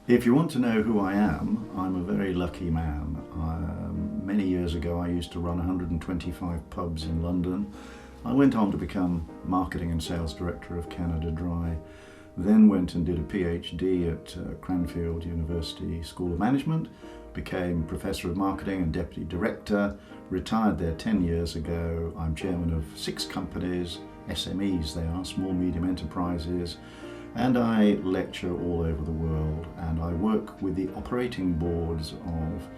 If you want to know who I am, I'm a very lucky man. Many years ago I used to run 125 pubs in London. I went on to become Marketing and Sales Director of Canada Dry, then went and did a PhD at Cranfield University School of Management, became Professor of Marketing and Deputy Director, retired there 10 years ago. I'm chairman of 6 companies, SMEs they are, small medium enterprises, and I lecture all over the world, and I work with the operating boards of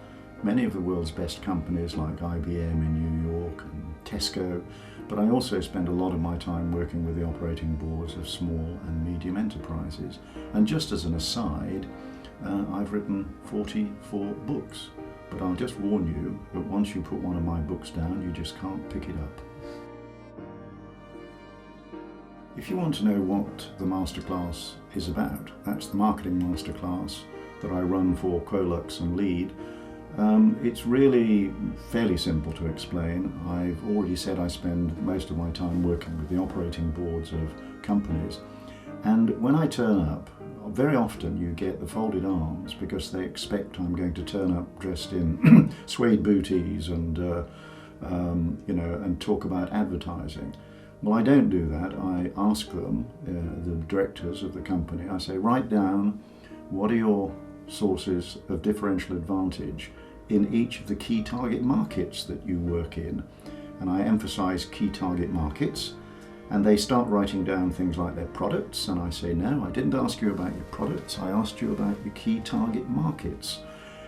many of the world's best companies like IBM in New York and Tesco, but I also spend a lot of my time working with the operating boards of small and medium enterprises. And just as an aside, I've written 44 books, but I'll just warn you that once you put one of my books down, you just can't pick it up. If you want to know what the Masterclass is about, that's the marketing Masterclass that I run for QuoLux and Lead. It's really fairly simple to explain. I've already said I spend most of my time working with the operating boards of companies, and when I turn up, very often you get the folded arms because they expect I'm going to turn up dressed in suede booties and and talk about advertising. Well, I don't do that. I ask them, the directors of the company, I say, write down what are your sources of differential advantage in each of the key target markets that you work in. And I emphasize key target markets, and they start writing down things like their products, and I say, no, I didn't ask you about your products, I asked you about your key target markets.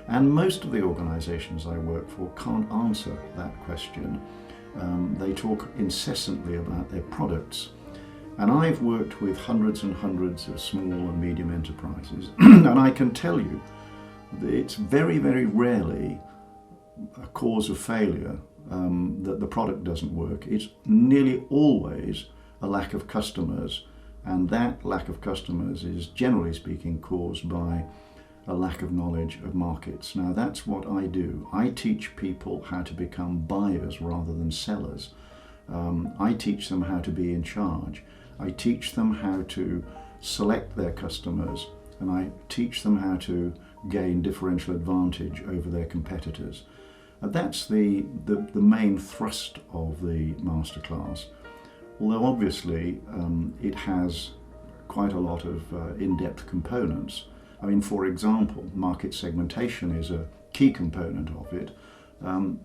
And most of the organizations I work for can't answer that question. They talk incessantly about their products. And I've worked with hundreds and hundreds of small and medium enterprises, and I can tell you that it's very, very rarely a cause of failure that the product doesn't work. It's nearly always a lack of customers, and that lack of customers is, generally speaking, caused by a lack of knowledge of markets. Now, that's what I do. I teach people how to become buyers rather than sellers. I teach them how to be in charge. I teach them how to select their customers, and I teach them how to gain differential advantage over their competitors. And that's the main thrust of the Masterclass. Although obviously it has quite a lot of in-depth components. I mean, for example, market segmentation is a key component of it. And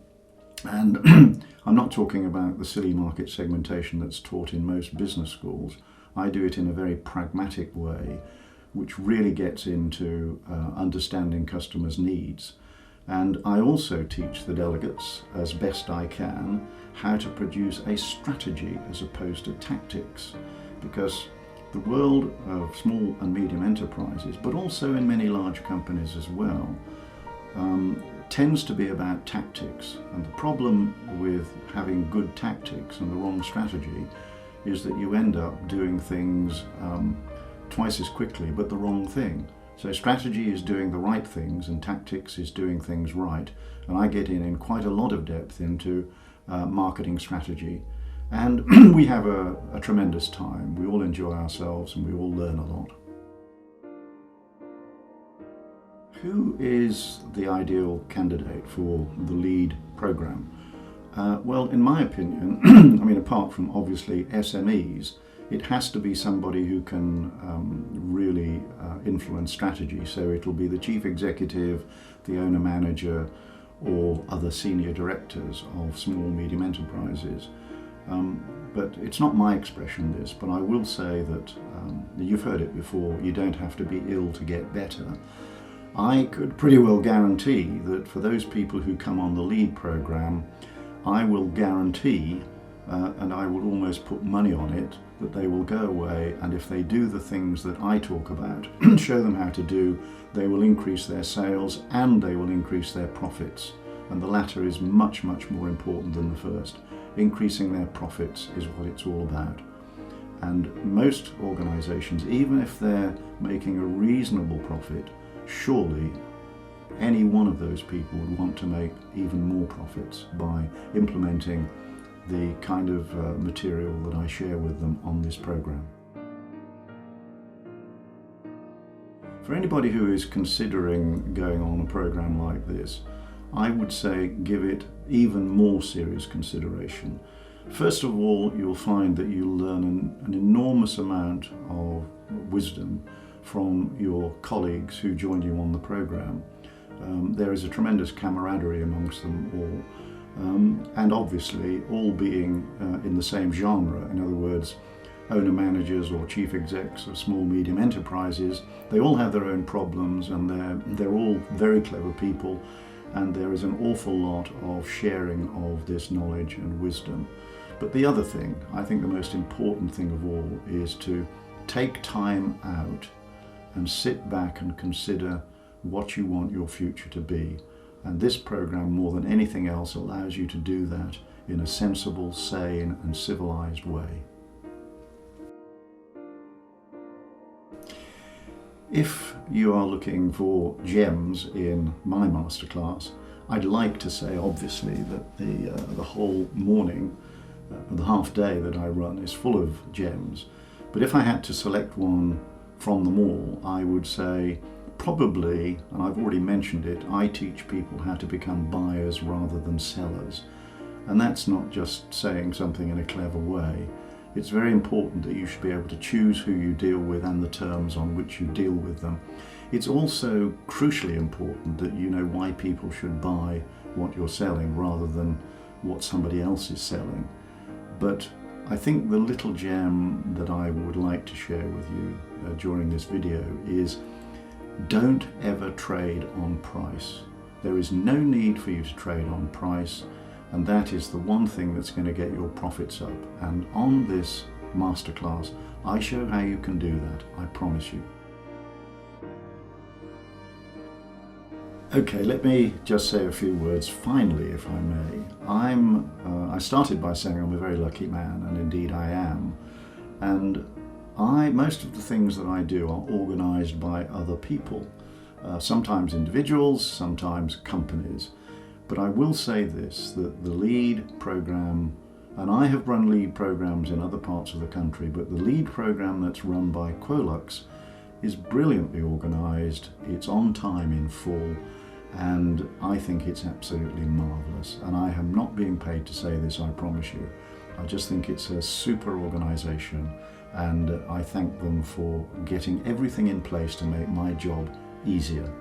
I'm not talking about the silly market segmentation that's taught in most business schools. I do it in a very pragmatic way, which really gets into understanding customers' needs. And I also teach the delegates, as best I can, how to produce a strategy as opposed to tactics. Because the world of small and medium enterprises, but also in many large companies as well, tends to be about tactics. And the problem with having good tactics and the wrong strategy is that you end up doing things twice as quickly, but the wrong thing. So strategy is doing the right things and tactics is doing things right. And I get in quite a lot of depth into marketing strategy. And we have a tremendous time. We all enjoy ourselves and we all learn a lot. Who is the ideal candidate for the Lead program? Well, in my opinion, I mean, apart from obviously SMEs, it has to be somebody who can really influence strategy. So it'll be the chief executive, the owner manager, or other senior directors of small, medium enterprises. But it's not my expression, this, but I will say that you've heard it before, you don't have to be ill to get better. I could pretty well guarantee that for those people who come on the Lead program, I will guarantee, and I will almost put money on it, that they will go away, and if they do the things that I talk about, show them how to do, they will increase their sales and they will increase their profits. And the latter is much, much more important than the first. Increasing their profits is what it's all about. And most organizations, even if they're making a reasonable profit, surely any one of those people would want to make even more profits by implementing the kind of material that I share with them on this program. For anybody who is considering going on a program like this, I would say give it even more serious consideration. First of all, you'll find that you'll learn an enormous amount of wisdom from your colleagues who join you on the program. There is a tremendous camaraderie amongst them all, and obviously all being in the same genre. In other words, owner-managers or chief execs of small, medium enterprises, they all have their own problems, and they're all very clever people, and there is an awful lot of sharing of this knowledge and wisdom. But the other thing, I think the most important thing of all, is to take time out and sit back and consider what you want your future to be. And this program, more than anything else, allows you to do that in a sensible, sane, and civilized way. If you are looking for gems in my masterclass, I'd like to say, obviously, that the whole morning, the half day that I run is full of gems. But if I had to select one from them all, I would say probably, and I've already mentioned it, I teach people how to become buyers rather than sellers. And that's not just saying something in a clever way. It's very important that you should be able to choose who you deal with and the terms on which you deal with them. It's also crucially important that you know why people should buy what you're selling rather than what somebody else is selling. But I think the little gem that I would like to share with you during this video is don't ever trade on price. There is no need for you to trade on price, and that is the one thing that's going to get your profits up. And on this masterclass, I show how you can do that, I promise you. Okay, let me just say a few words finally, if I may. I started by saying I'm a very lucky man, and indeed I am. And most of the things that I do are organized by other people, sometimes individuals, sometimes companies. But I will say this, that the LEAD program, and I have run LEAD programs in other parts of the country, but the LEAD program that's run by QuoLux is brilliantly organized, it's on time in full, and I think it's absolutely marvelous. And I am not being paid to say this, I promise you. I just think it's a super organization, and I thank them for getting everything in place to make my job easier.